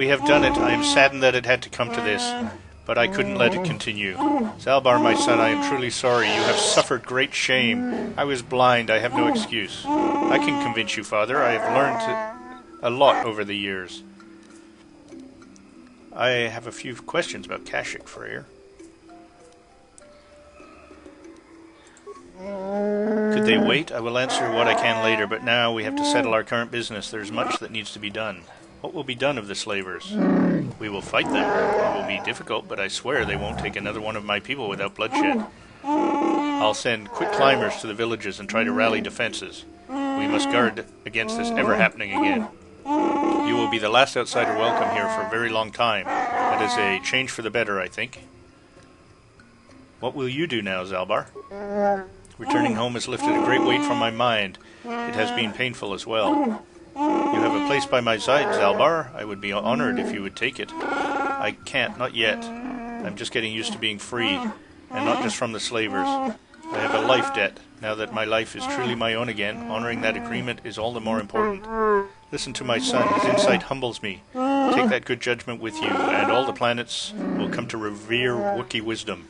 have done it. I am saddened that it had to come to this, but I couldn't let it continue. Zalbar, my son, I am truly sorry. You have suffered great shame. I was blind. I have no excuse. I can convince you, Father. I have learned a lot over the years. I have a few questions about Kashyyyk, Freyr. Could they wait? I will answer what I can later, but now we have to settle our current business. There's much that needs to be done. What will be done of the slavers? We will fight them. It will be difficult, but I swear they won't take another one of my people without bloodshed. I'll send quick climbers to the villages and try to rally defenses. We must guard against this ever happening again. You will be the last outsider welcome here for a very long time. That is a change for the better, I think. What will you do now, Zalbar? Returning home has lifted a great weight from my mind. It has been painful as well. You have a place by my side, Zalbar. I would be honored if you would take it. I can't, not yet. I'm just getting used to being free, and not just from the slavers. I have a life debt. Now that my life is truly my own again, honoring that agreement is all the more important. Listen to my son. His insight humbles me. Take that good judgment with you, and all the planets will come to revere Wookiee wisdom.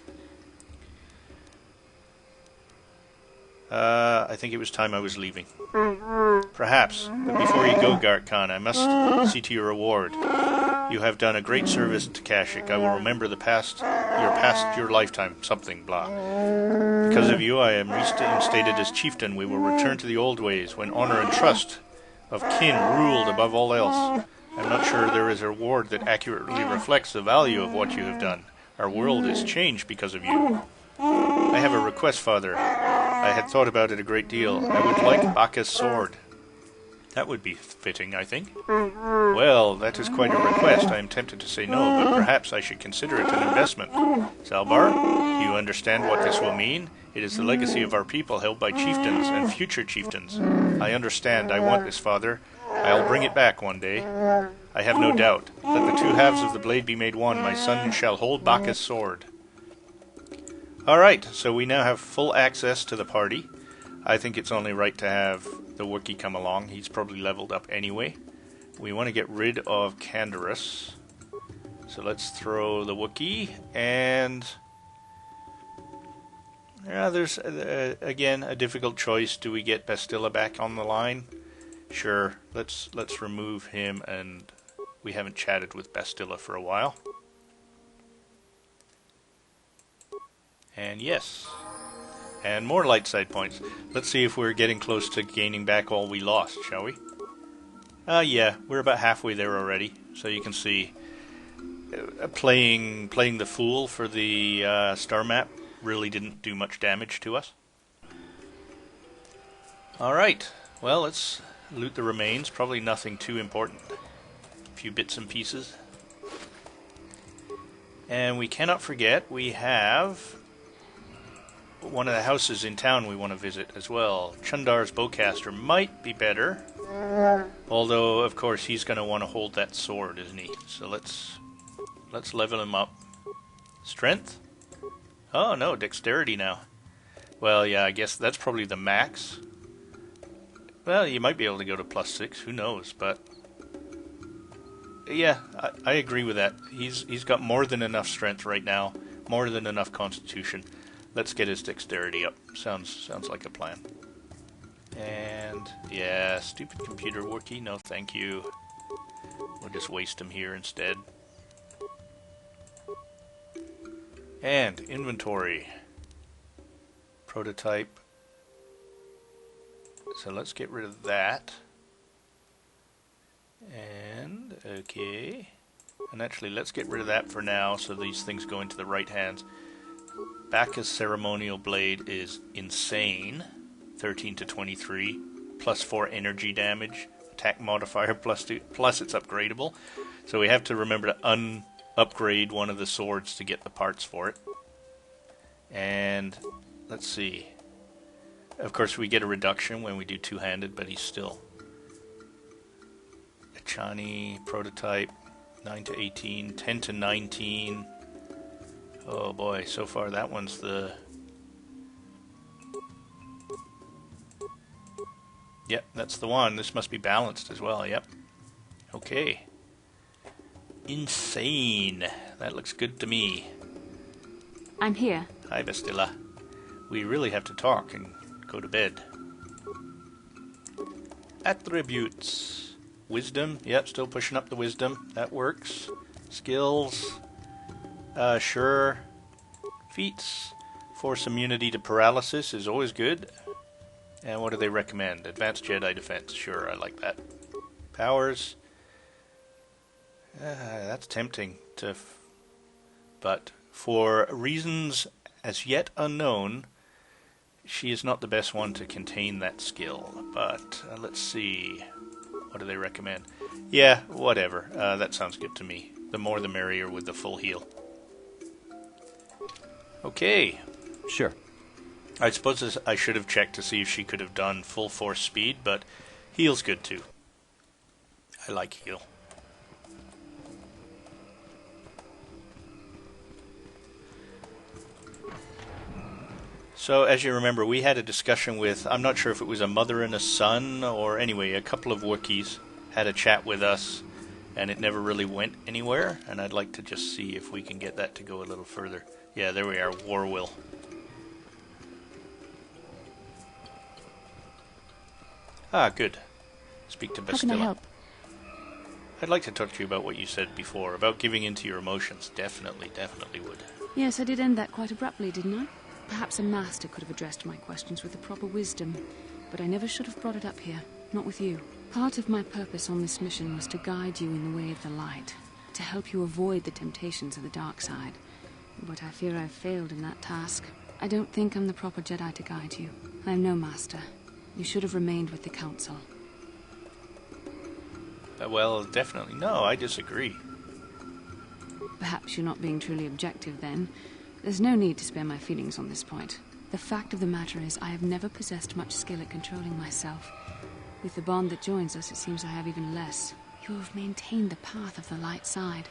I think it was time I was leaving. Perhaps, but before you go, Gark Khan, I must see to your reward. You have done a great service to Kashyyyk. I will remember your lifetime, something, blah. Because of you, I am reinstated as chieftain. We will return to the old ways, when honor and trust of kin ruled above all else. I'm not sure there is a reward that accurately reflects the value of what you have done. Our world is changed because of you. I have a request, Father. I had thought about it a great deal. I would like Baka's sword. That would be fitting, I think. Well, that is quite a request. I am tempted to say no, but perhaps I should consider it an investment. Zalbar, do you understand what this will mean? It is the legacy of our people held by chieftains and future chieftains. I understand. I want this, Father. I'll bring it back one day. I have no doubt. Let the two halves of the blade be made one. My son shall hold Baka's sword. Alright, so we now have full access to the party. I think it's only right to have the Wookiee come along. He's probably leveled up anyway. We want to get rid of Canderous. So let's throw the Wookiee, and yeah, there's again a difficult choice. Do we get Bastila back on the line? Sure, let's remove him, and we haven't chatted with Bastila for a while. And yes, and more light side points. Let's see if we're getting close to gaining back all we lost, shall we? Yeah, we're about halfway there already. So you can see, playing the fool for the star map really didn't do much damage to us. Alright, well, let's loot the remains. Probably nothing too important. A few bits and pieces. And we cannot forget, we have one of the houses in town we want to visit as well. Chundar's bowcaster might be better, although of course he's going to want to hold that sword, isn't he? So let's level him up. Strength? Oh no, dexterity now. Well, yeah, I guess that's probably the max. Well, you might be able to go to +6, who knows, but yeah, I agree with that. He's got more than enough strength right now, more than enough constitution. Let's get his dexterity up. Sounds like a plan. And yeah, stupid computer Wookiee, no thank you. We'll just waste him here instead. And inventory. Prototype. So let's get rid of that. And okay. And actually let's get rid of that for now so these things go into the right hands. Baka's ceremonial blade is insane. 13 to 23, +4 energy damage, attack modifier +2, plus it's upgradable. So we have to remember to upgrade one of the swords to get the parts for it. And let's see. Of course we get a reduction when we do two-handed, but he's still. Achani prototype, 9 to 18, 10 to 19. Oh boy, so far that one's the... Yep, that's the one. This must be balanced as well, yep. Okay. insane. That looks good to me. I'm here. Hi, Bastilla. We really have to talk and go to bed. Attributes. Wisdom. Yep, still pushing up the wisdom. That works. Skills. Sure. Feats. Force immunity to paralysis is always good. And what do they recommend? Advanced Jedi defense. Sure, I like that. Powers. That's tempting to... but for reasons as yet unknown, she is not the best one to contain that skill. But let's see. What do they recommend? Yeah, whatever. That sounds good to me. The more the merrier with the full heal. Okay. Sure. I suppose I should have checked to see if she could have done full force speed, but heal's good too. I like heal. So, as you remember, we had a discussion with, I'm not sure if it was a mother and a son, or anyway, a couple of Wookiees had a chat with us, and it never really went anywhere, and I'd like to just see if we can get that to go a little further. Yeah, there we are, Warwill. Ah, good. Speak to Bastilla. How can I help? I'd like to talk to you about what you said before, about giving in to your emotions. Definitely would. Yes, I did end that quite abruptly, didn't I? Perhaps a master could have addressed my questions with the proper wisdom, but I never should have brought it up here, not with you. Part of my purpose on this mission was to guide you in the way of the light, to help you avoid the temptations of the dark side. But I fear I've failed in that task. I don't think I'm the proper Jedi to guide you. I am no master. You should have remained with the Council. Well, definitely. No, I disagree. Perhaps you're not being truly objective, then. There's no need to spare my feelings on this point. The fact of the matter is, I have never possessed much skill at controlling myself. With the bond that joins us, it seems I have even less. You have maintained the path of the light side,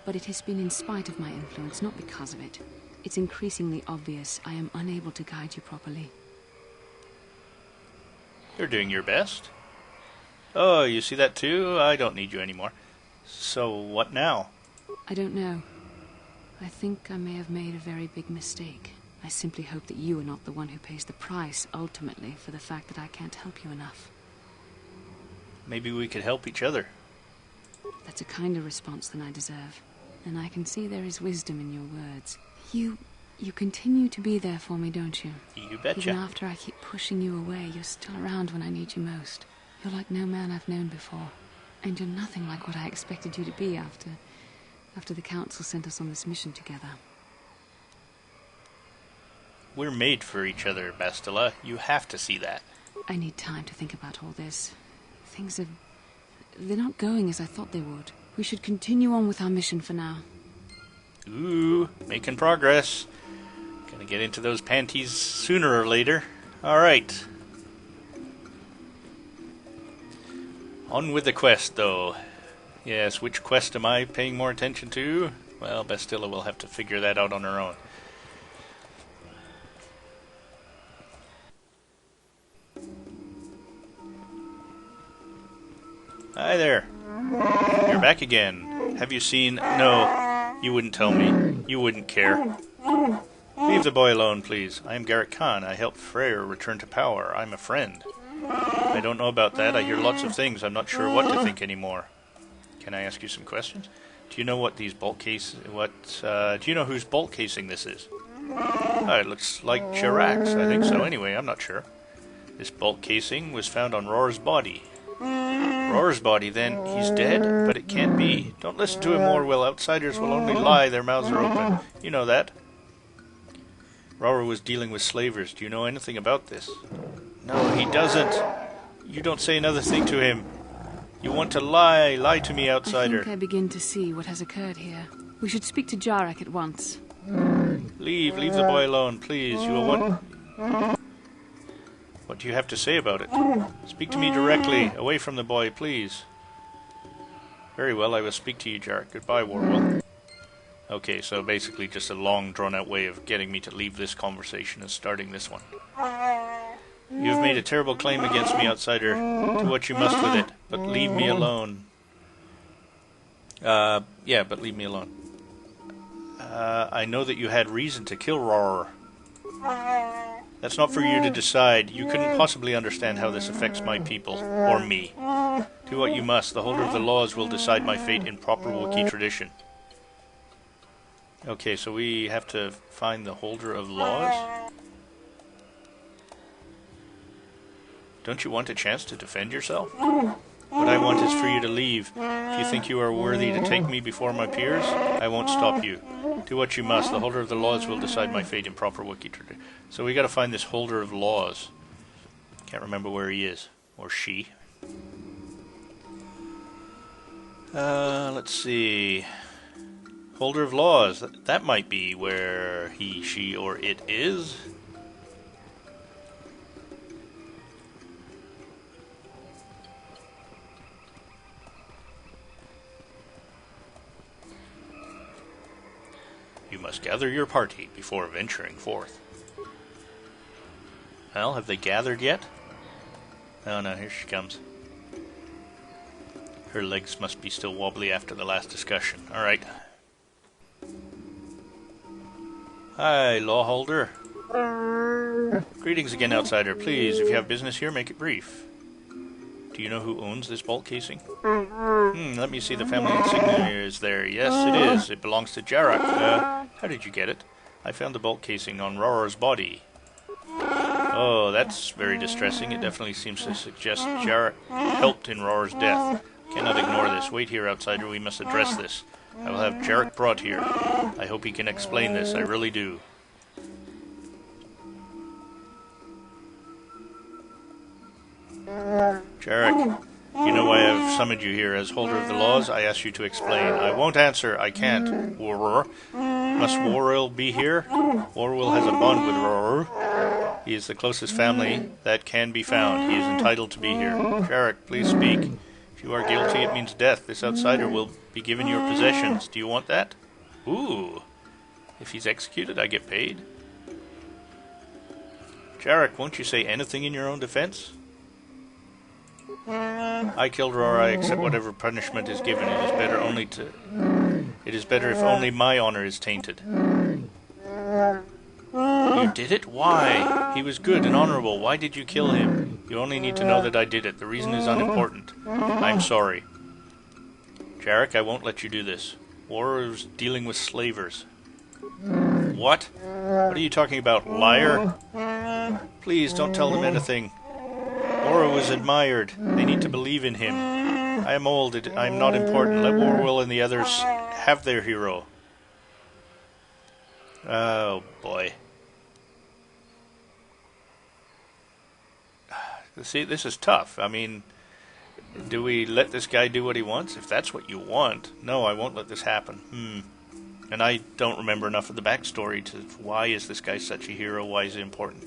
but it has been in spite of my influence, not because of it. It's increasingly obvious I am unable to guide you properly. You're doing your best. Oh, you see that too? I don't need you anymore. So, what now? I don't know. I think I may have made a very big mistake. I simply hope that you are not the one who pays the price, ultimately, for the fact that I can't help you enough. Maybe we could help each other. That's a kinder response than I deserve. And I can see there is wisdom in your words. You continue to be there for me, don't you? You betcha. Even after I keep pushing you away, you're still around when I need you most. You're like no man I've known before. And you're nothing like what I expected you to be after the Council sent us on this mission together. We're made for each other, Bastilla. You have to see that. I need time to think about all this. They're not going as I thought they would. We should continue on with our mission for now. Ooh, making progress. Gonna get into those panties sooner or later. Alright. On with the quest, though. Yes, which quest am I paying more attention to? Well, Bastilla will have to figure that out on her own. Hi there. You're back again. Have you seen... No, you wouldn't tell me. You wouldn't care. Leave the boy alone, please. I am Garrett Khan. I helped Freyr return to power. I'm a friend. I don't know about that. I hear lots of things. I'm not sure what to think anymore. Can I ask you some questions? Do you know what these bolt cases... do you know whose bolt casing this is? Oh, it looks like Chirac. I think so. Anyway, I'm not sure. This bolt casing was found on Roar's body. Roar's body, then? He's dead? But it can't be. Don't listen to him, Warwill. Outsiders will only lie. Their mouths are open. You know that. Roar was dealing with slavers. Do you know anything about this? No, he doesn't. You don't say another thing to him. You want to lie. Lie to me, outsider. I think I begin to see what has occurred here. We should speak to Jarek at once. Leave the boy alone, please. You will want... What do you have to say about it? Speak to me directly. Away from the boy, please. Very well, I will speak to you, Jarek. Goodbye, Warwill. Okay, so basically just a long, drawn-out way of getting me to leave this conversation and starting this one. You have made a terrible claim against me, outsider. Do what you must with it, but leave me alone. Yeah, but leave me alone. I know that you had reason to kill Roar. That's not for you to decide. You couldn't possibly understand how this affects my people, or me. Do what you must. The holder of the laws will decide my fate in proper Wookiee tradition. Okay, so we have to find the holder of laws? Don't you want a chance to defend yourself? What I want is for you to leave. If you think you are worthy to take me before my peers, I won't stop you. Do what you must. The holder of the laws will decide my fate in proper Wookiee tradition. So we gotta find this holder of laws. Can't remember where he is. Or she. Let's see. Holder of laws. That might be where he, she, or it is. You must gather your party before venturing forth. Well, have they gathered yet? Oh no, here she comes. Her legs must be still wobbly after the last discussion. Alright. Hi, lawholder. Greetings again, outsider. Please, if you have business here, make it brief. Do you know who owns this bolt casing? Let me see. The family insignia is there. Yes, it is. It belongs to Jarek. How did you get it? I found the bolt casing on Roror's body. Oh, that's very distressing. It definitely seems to suggest Jarek helped in Roror's death. Cannot ignore this. Wait here, outsider. We must address this. I will have Jarek brought here. I hope he can explain this. I really do. Jarek, you know why I've summoned you here. As holder of the laws, I ask you to explain. I won't answer. I can't. Waror. Must Waril be here? Waril has a bond with Roror. He is the closest family that can be found. He is entitled to be here. Jarek, please speak. If you are guilty, it means death. This outsider will be given your possessions. Do you want that? Ooh. If he's executed, I get paid. Jarek, won't you say anything in your own defense? I killed Roar. I accept whatever punishment is given. It is better if only my honor is tainted. You did it? Why? He was good and honorable. Why did you kill him? You only need to know that I did it. The reason is unimportant. I'm sorry. Jarek, I won't let you do this. War is dealing with slavers. What? What are you talking about, liar? Please, don't tell them anything. Ora was admired. They need to believe in him. I am old. I am not important. Let Warwill and the others have their hero. Oh, boy. See, this is tough. I mean, do we let this guy do what he wants? If that's what you want. No, I won't let this happen. And I don't remember enough of the backstory to why is this guy such a hero? Why is he important?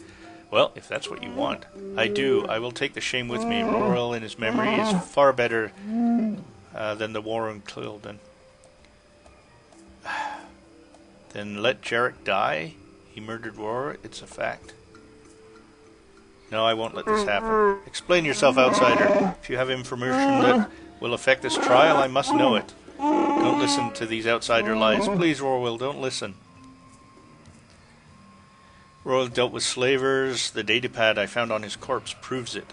Well, if that's what you want, I do. I will take the shame with me. Roril in his memory is far better than the Warren Clilden. Then let Jarek die? He murdered Roril? It's a fact. No, I won't let this happen. Explain yourself, outsider. If you have information that will affect this trial, I must know it. Don't listen to these outsider lies. Please, Roril, don't listen. Roril dealt with slavers. The datapad I found on his corpse proves it.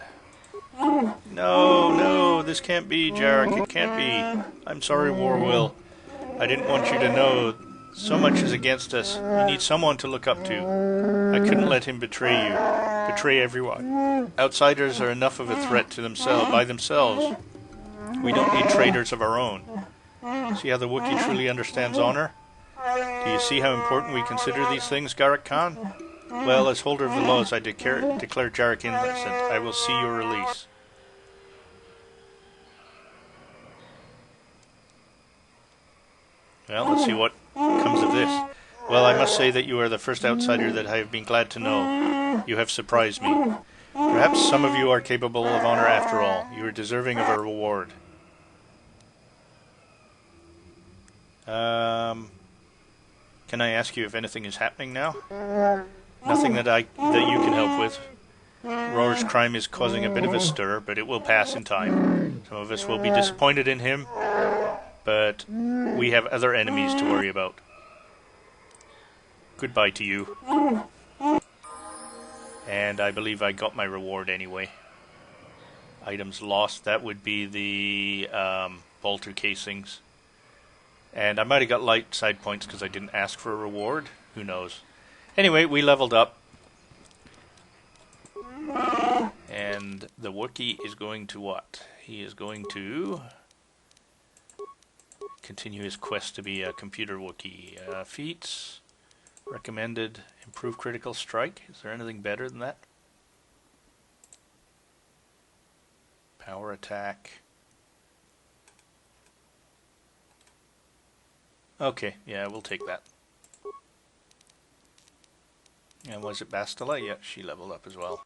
No, this can't be, Jarek. It can't be. I'm sorry, Warwill. I didn't want you to know. So much is against us. You need someone to look up to. I couldn't let him betray you. Betray everyone. Outsiders are enough of a threat to themselves by themselves. We don't need traitors of our own. See how the Wookiee truly understands honor? Do you see how important we consider these things, Garrett Khan? Well, as holder of the laws, I declare Jarek innocent. I will see your release. Well, let's see what comes of this. Well, I must say that you are the first outsider that I have been glad to know. You have surprised me. Perhaps some of you are capable of honor after all. You are deserving of a reward. Can I ask you if anything is happening now? Nothing that you can help with. Roar's crime is causing a bit of a stir, but it will pass in time. Some of us will be disappointed in him. but we have other enemies to worry about. Goodbye to you. And I believe I got my reward anyway. Items lost, that would be the bolter casings. And I might have got light side points because I didn't ask for a reward. Who knows? Anyway, we leveled up. And the Wookiee is going to what? He is going to continue his quest to be a computer Wookiee. Feats, recommended, improve critical strike. Is there anything better than that? Power attack. Okay, yeah, we'll take that. And was it Bastila? Yeah, she leveled up as well.